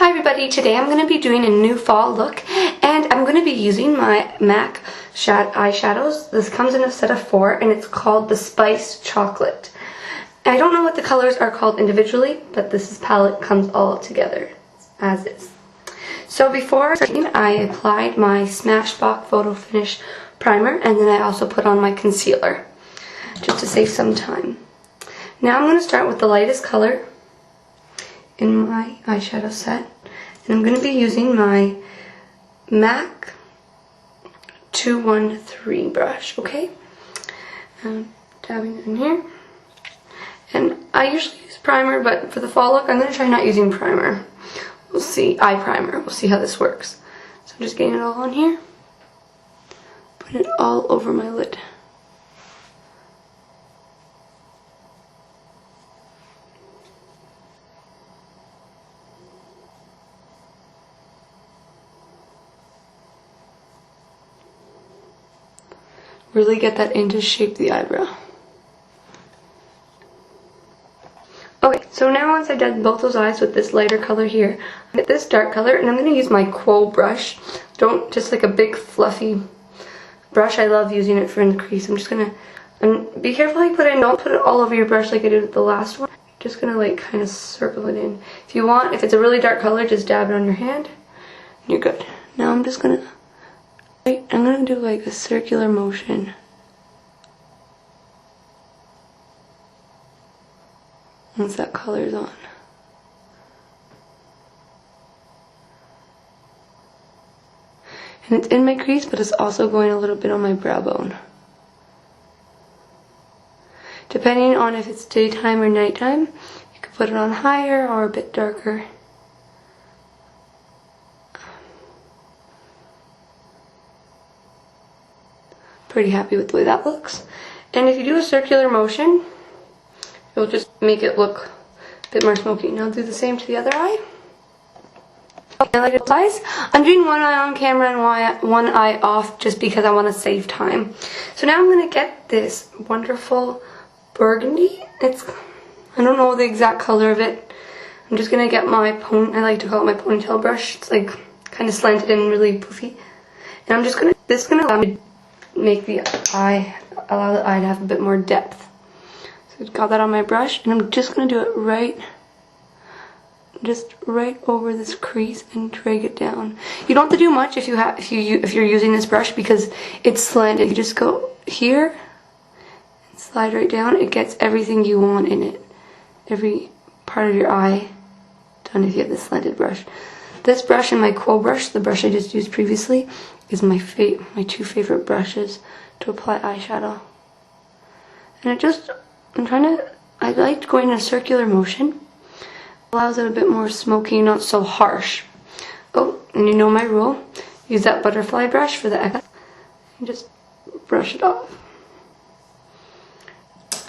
Hi everybody, today I'm going to be doing a new fall look and I'm going to be using my MAC eyeshadows. This comes in a set of 4 and it's called the Spice Chocolate. I don't know what the colors are called individually, but this palette comes all together as is. So before starting, I applied my Smashbox Photo Finish primer and then I also put on my concealer just to save some time. Now I'm going to start with the lightest color in my eyeshadow set, and I'm going to be using my MAC 213 brush, okay? I'm dabbing it in here, and I usually use primer, but for the fall look I'm going to try not using primer. We'll see, eye primer, we'll see how this works. So I'm just getting it all on here, put it all over my lid. Really get that in to shape the eyebrow. Okay, so now once I've done both those eyes with this lighter color here, I get this dark color and I'm going to use my Quo brush. Just like a big fluffy brush. I love using it for in the crease. I'm just going to, be careful how you put it in. Don't put it all over your brush like I did with the last one. Just going to like kind of circle it in. If you want, if it's a really dark color, just dab it on your hand and you're good. Now I'm just going to I'm going to do like a circular motion. Once that color's on. And it's in my crease, but it's also going a little bit on my brow bone. Depending on if it's daytime or nighttime, you can put it on higher or a bit darker. Pretty happy with the way that looks. And if you do a circular motion, it'll just make it look a bit more smoky. Now do the same to the other eye. Okay, like it eyes. I'm doing one eye on camera and one eye off just because I want to save time. So now I'm going to get this wonderful burgundy. I don't know the exact color of it. I'm just going to get my I like to call it my ponytail brush. It's like kind of slanted and really poofy. And I'm just going to, this is going to allow me to make allow the eye to have a bit more depth. So I've got that on my brush, and I'm just going to do it right over this crease and drag it down. You don't have to do much if you're using this brush because it's slanted. You just go here and slide right down. It gets everything you want in it. Every part of your eye done if you have this slanted brush. This brush and my Quo brush, the brush I just used previously, is my two favorite brushes to apply eyeshadow. And I like going in a circular motion. Allows it a bit more smoky, not so harsh. Oh, and you know my rule. Use that butterfly brush for the excess and just brush it off.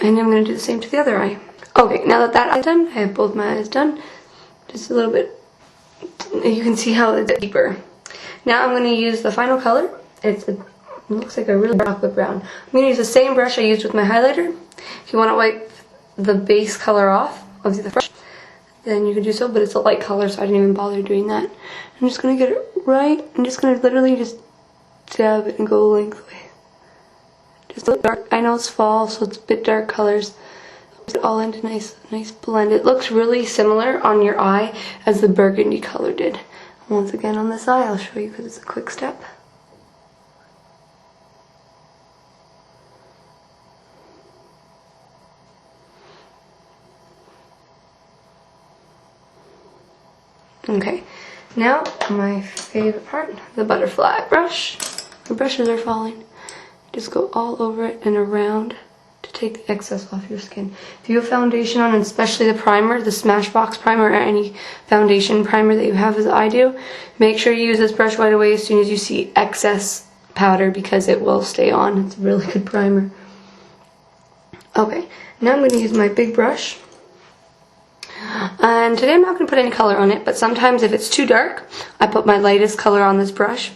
And I'm going to do the same to the other eye. Okay, now that eye's done, I have both my eyes done. Just a little bit, you can see how it's deeper. Now I'm going to use the final color. It looks like a really chocolate brown. I'm going to use the same brush I used with my highlighter. If you want to wipe the base color off of the brush, then you can do so, but it's a light color, so I didn't even bother doing that. I'm just going to get it right. I'm just going to literally just dab it and go lengthwise. Just look dark. I know it's fall, so it's a bit dark colors. Put it all into nice blend. It looks really similar on your eye as the burgundy color did. Once again on this eye, I'll show you because it's a quick step. Okay, now my favorite part, the butterfly brush. The brushes are falling. Just go all over it and around to take the excess off your skin. If you have foundation on, and especially the primer, the Smashbox primer, or any foundation primer that you have as I do, make sure you use this brush right away as soon as you see excess powder because it will stay on. It's a really good primer. Okay, now I'm going to use my big brush. And today I'm not going to put any color on it, but sometimes if it's too dark, I put my lightest color on this brush.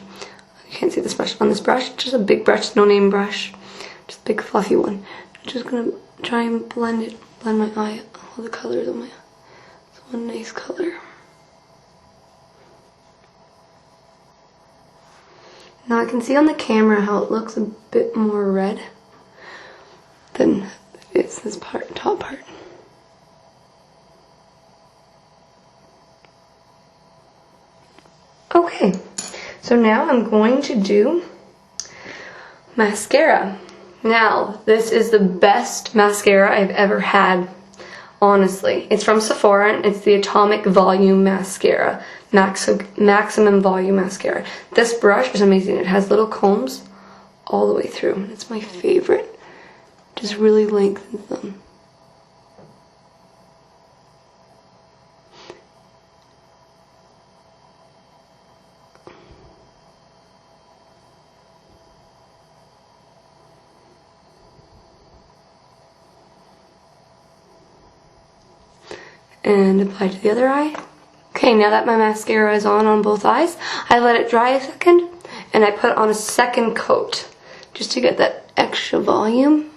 You can't see this brush on this brush. It's just a big brush, no name brush. Just a big fluffy one. I'm just going to try and blend my eye, all the colors on my, it's one nice color. Now I can see on the camera how it looks a bit more red than it's this part, top part. Okay, so now I'm going to do mascara. Now, this is the best mascara I've ever had, honestly. It's from Sephora, and it's the Atomic Volume Mascara. Maximum Volume Mascara. This brush is amazing. It has little combs all the way through. It's my favorite. Just really lengthens them. And apply to the other eye. Okay, now that my mascara is on both eyes, I let it dry a second, and I put on a second coat, just to get that extra volume,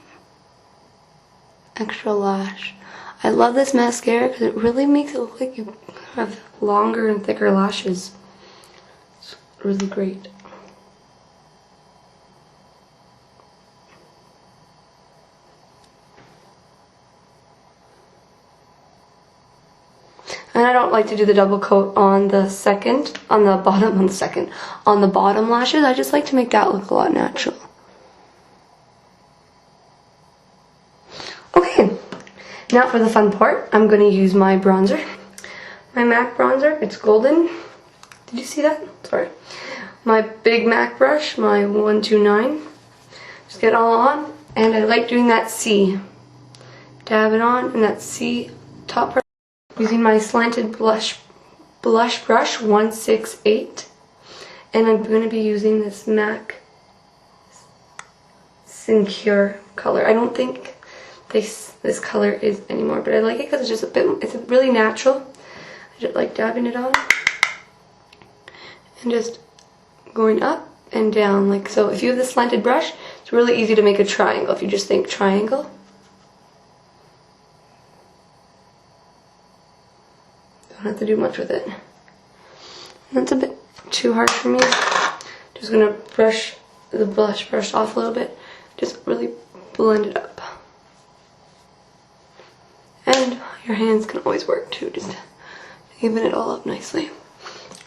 extra lash. I love this mascara because it really makes it look like you have longer and thicker lashes. It's really great. And I don't like to do the double coat on the bottom lashes. I just like to make that look a lot natural. Okay, now for the fun part, I'm going to use my bronzer. My MAC bronzer, it's golden. Did you see that? Sorry. My big MAC brush, my 129. Just get it all on, and I like doing that C. Dab it on, and that C top part. Using my slanted blush brush 168, and I'm going to be using this MAC Sincure color. I don't think this color is anymore, but I like it because it's just it's really natural. I just like dabbing it on and just going up and down like so. If you have the slanted brush, it's really easy to make a triangle. If you just think triangle. Don't have to do much with it. That's a bit too hard for me. Just gonna brush the blush brush off a little bit. Just really blend it up. And your hands can always work too, just even it all up nicely.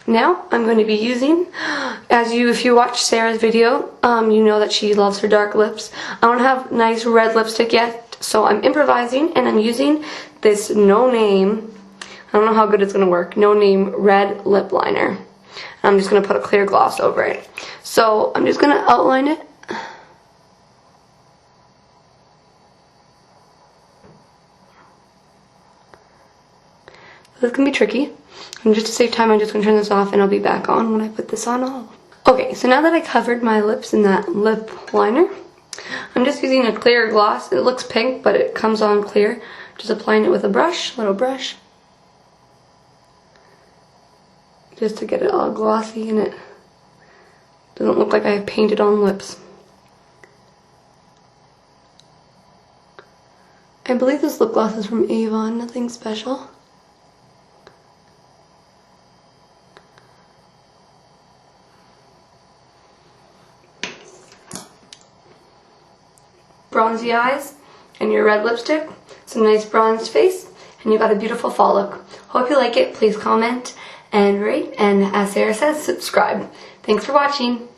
Now I'm going to be using, if you watch Sarah's video, you know that she loves her dark lips. I don't have nice red lipstick yet, so I'm improvising and I'm using this No Name. I don't know how good it's going to work. No Name red lip liner. And I'm just going to put a clear gloss over it. So I'm just going to outline it. This can be tricky. And just to save time, I'm just going to turn this off and I'll be back on when I put this on all. Okay, so now that I covered my lips in that lip liner, I'm just using a clear gloss. It looks pink, but it comes on clear. Just applying it with a brush, little brush. Just to get it all glossy and it doesn't look like I have painted on lips. I believe this lip gloss is from Avon, nothing special. Bronzy eyes and your red lipstick, some nice bronzed face, and you got a beautiful fall look. Hope you like it. Please comment and rate, and as Sarah says, subscribe. Thanks for watching.